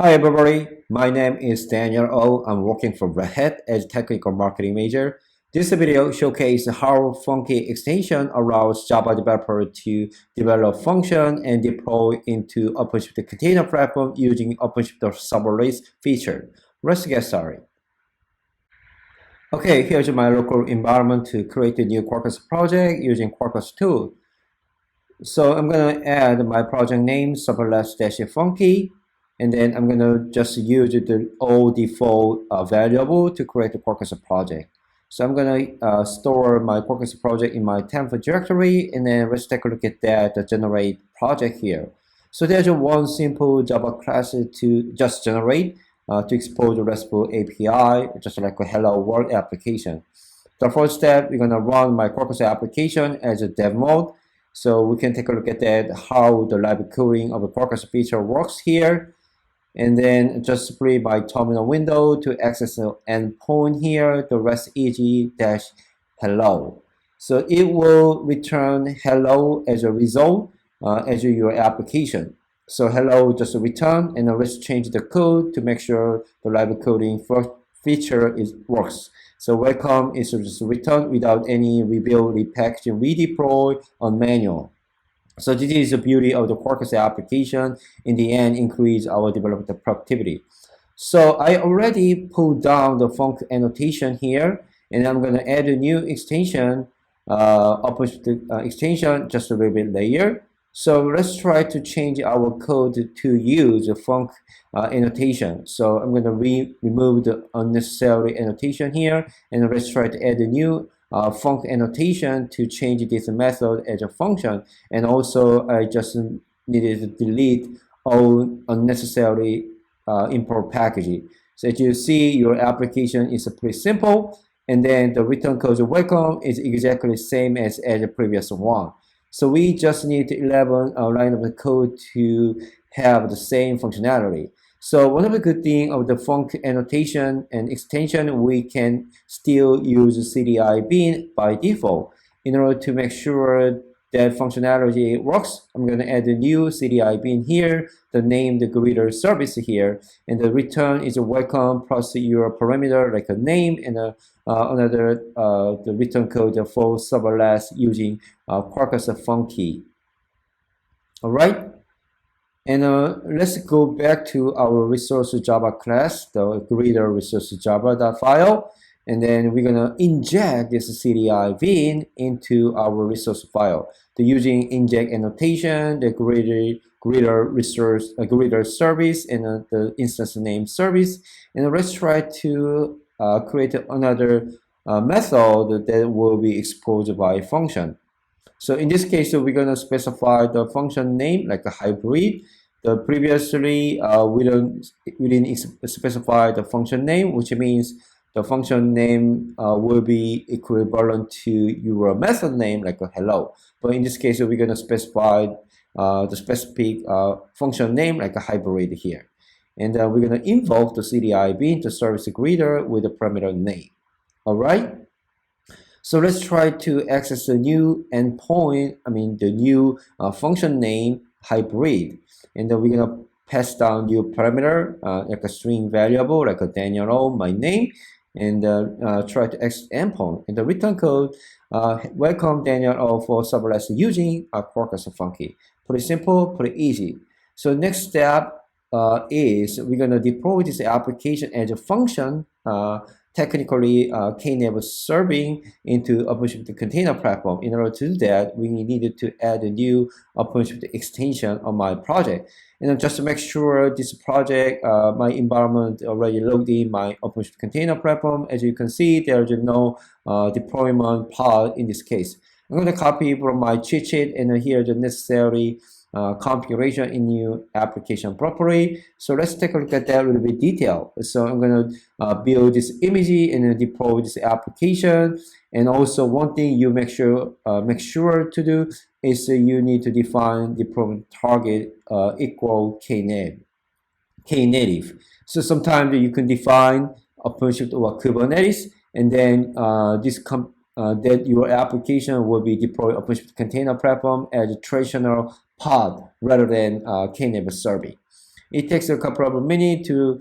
Hi everybody, my name is Daniel O. I'm working for Red Hat as a technical marketing major. This video showcases how Funky extension allows Java developer to develop function and deploy into OpenShift container platform using OpenShift Serverless feature. Let's get started. Okay, here's my local environment to create a new Quarkus project using Quarkus tool. So I'm going to add my project name, Serverless-Funky. And then I'm going to just use the old default variable to create the Quarkus project. So I'm going to store my Quarkus project in my temp directory, and then let's take a look at that to generate project here. So there's one simple Java class to just generate to expose the RESTful API, just like a hello world application. The first step, we're going to run my Quarkus application as a dev mode. So we can take a look at that, how the live coding of the Quarkus feature works here. And then just split my terminal window to access the endpoint here, the rest-eg-hello. So it will return hello as a result as your application. So hello just return, and then let's change the code to make sure the live coding feature works. So welcome is just return without any rebuild, repackage, redeploy on manual. So this is the beauty of the Quarkus application. In the end, increase our developer productivity. So I already pulled down the func annotation here, and I'm going to add a new extension, extension just a little bit later. So let's try to change our code to use the func annotation. So I'm going to remove the unnecessary annotation here, and let's try to add a new func annotation to change this method as a function. And also I just needed to delete all unnecessary import packaging. So as you see, your application is pretty simple, and then the return code welcome is exactly the same as the previous one. So we just need 11 line of the code to have the same functionality. So one of the good things of the func annotation and extension, we can still use CDI bin by default. In order to make sure that functionality works, I'm going to add a new CDI bin here, the name, the greeter service here, and the return is a welcome plus your parameter like a name and another the return code for serverless using Quarkus Funqy. All right. And let's go back to our resource Java class, the greeter resource Java file. And then we're going to inject this CDI bin into our resource file. The using inject annotation, the greeter resource, greeter service, and the instance name service. And let's try to create another method that will be exposed by function. So in this case, we're going to specify the function name like a hybrid. The previously we didn't specify the function name, which means the function name will be equivalent to your method name like a hello. But in this case, we're going to specify the specific function name like a hybrid here. And we're going to invoke the CDI bin to service greeter with the parameter name. All right. So let's try to access the new endpoint, the new function name hybrid. And then we're going to pass down new parameter, like a string variable, like a Daniel O, my name, and try to access endpoint. And the return code, welcome Daniel O for serverless using Quarkus Funqy. Pretty simple, pretty easy. So next step is we're going to deploy this application as a function, technically Knative serving into OpenShift container platform. In order to do that, we needed to add a new OpenShift extension on my project. And just to make sure this project, my environment already logged in my OpenShift container platform. As you can see, there's no deployment path in this case. I'm going to copy from my cheat sheet, and here the necessary configuration in new application property. So let's take a look at that a little bit detail. So I'm going to build this image and deploy this application. And also one thing you make sure to do is you need to define deployment target equal Knative. So sometimes you can define OpenShift or Kubernetes, and then that your application will be deployed OpenShift container platform as a traditional pod rather than Knative serving. It takes a couple of minutes to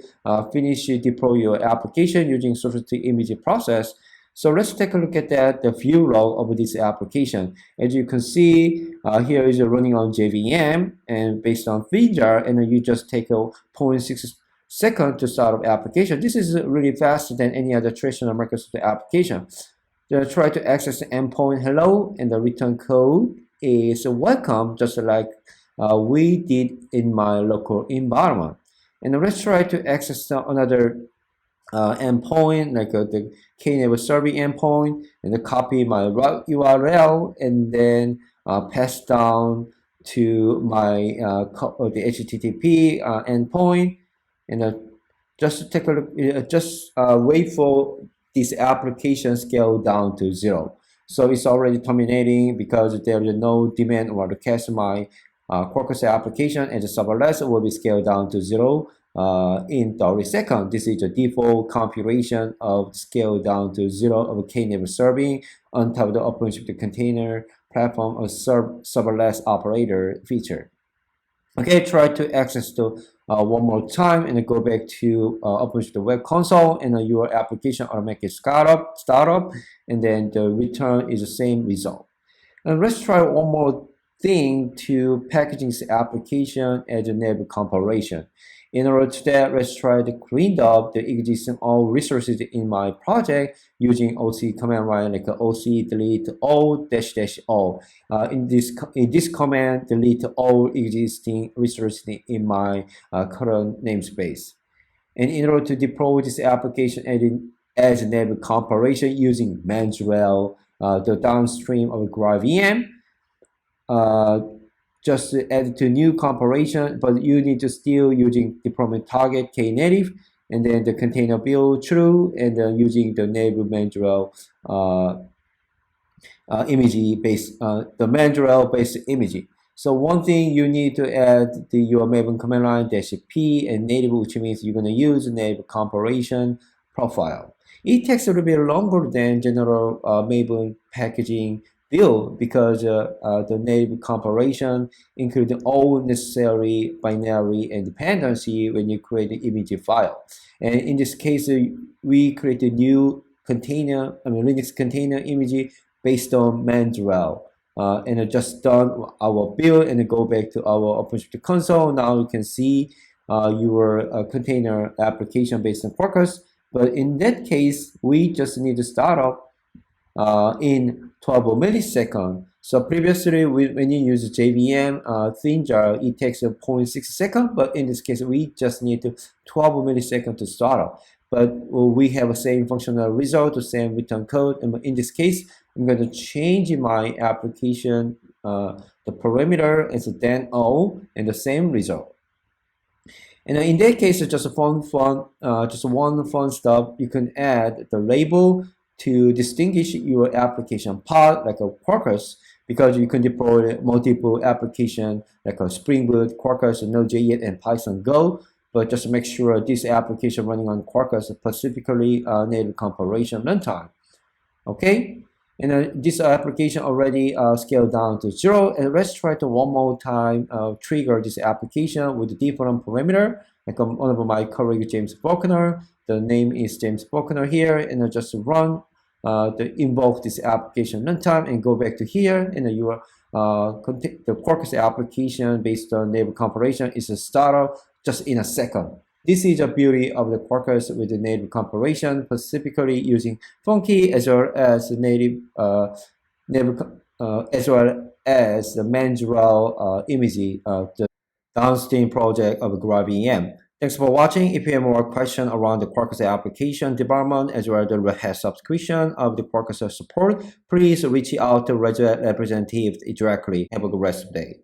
finish deploy your application using source to image process. So let's take a look at that, the view log of this application. As you can see, here is running on JVM and based on feature, and you just take a 0.6 second to start up application. This is really faster than any other traditional Microsoft application. Try to access the endpoint hello, and the return code is welcome, just like we did in my local environment. And let's try to access another endpoint, like the knative serving endpoint, and then copy my route URL, and then pass down to my the HTTP endpoint, and just take a look. Just wait for this application scale down to 0. So it's already terminating because there is no demand or request. My Quarkus application and the serverless will be scaled down to 0 in 30 seconds. This is the default configuration of scale down to 0 of knative serving on top of the OpenShift container platform of serverless operator feature. Okay, try to access to one more time and go back to OpenShift web console, and your application automatically startup, and then the return is the same result. And let's try one more thing to packaging this application as a native compilation. In order to that, let's try to clean up the existing all resources in my project using OC command line, like OC delete all --all. In this command, delete all existing resources in my current namespace. And in order to deploy this application as a native compilation using Mandrill, the downstream of GraalVM, just add to new compilation, but you need to still using deployment target knative, and then the container build true, and then using the native Mandrill image based the Mandrill based image. So one thing you need to add your Maven command line -p and native, which means you're going to use native compilation profile. It takes a little bit longer than general Maven packaging build because the native compilation includes all necessary binary and dependency when you create the image file. And in this case, we create a new container, Linux container image based on Mandrill. And I just done our build and go back to our OpenShift console. Now you can see your container application based on Quarkus. But in that case, we just need to start up in 12 milliseconds. So previously, when you use JVM thin jar, it takes a 0.6 second, but in this case, we just need 12 milliseconds to start up. But we have the same functional result, the same return code, and in this case, I'm going to change my application, the parameter as then O, and the same result. And in that case, just one fun stuff, you can add the label to distinguish your application part, like a Quarkus, because you can deploy multiple applications like a Spring Boot, Quarkus, Node.js, and Python Go. But just make sure this application running on Quarkus, specifically native compilation runtime. Okay, and this application already scaled down to 0. And let's try to one more time trigger this application with the different parameter. Like one of my colleague James Faulkner, the name is James Faulkner here, and I just run to invoke this application runtime and go back to here, and your the Quarkus application based on native compilation is a startup just in a second. This is the beauty of the Quarkus with the native compilation, specifically using Funqy as well as the native as well as the Mandrill image, the downstream project of GraalVM. Thanks for watching. If you have more questions around the Quarkus application development as well as the Red Hat subscription of the Quarkus support, please reach out to representative directly. Have a good rest of the day.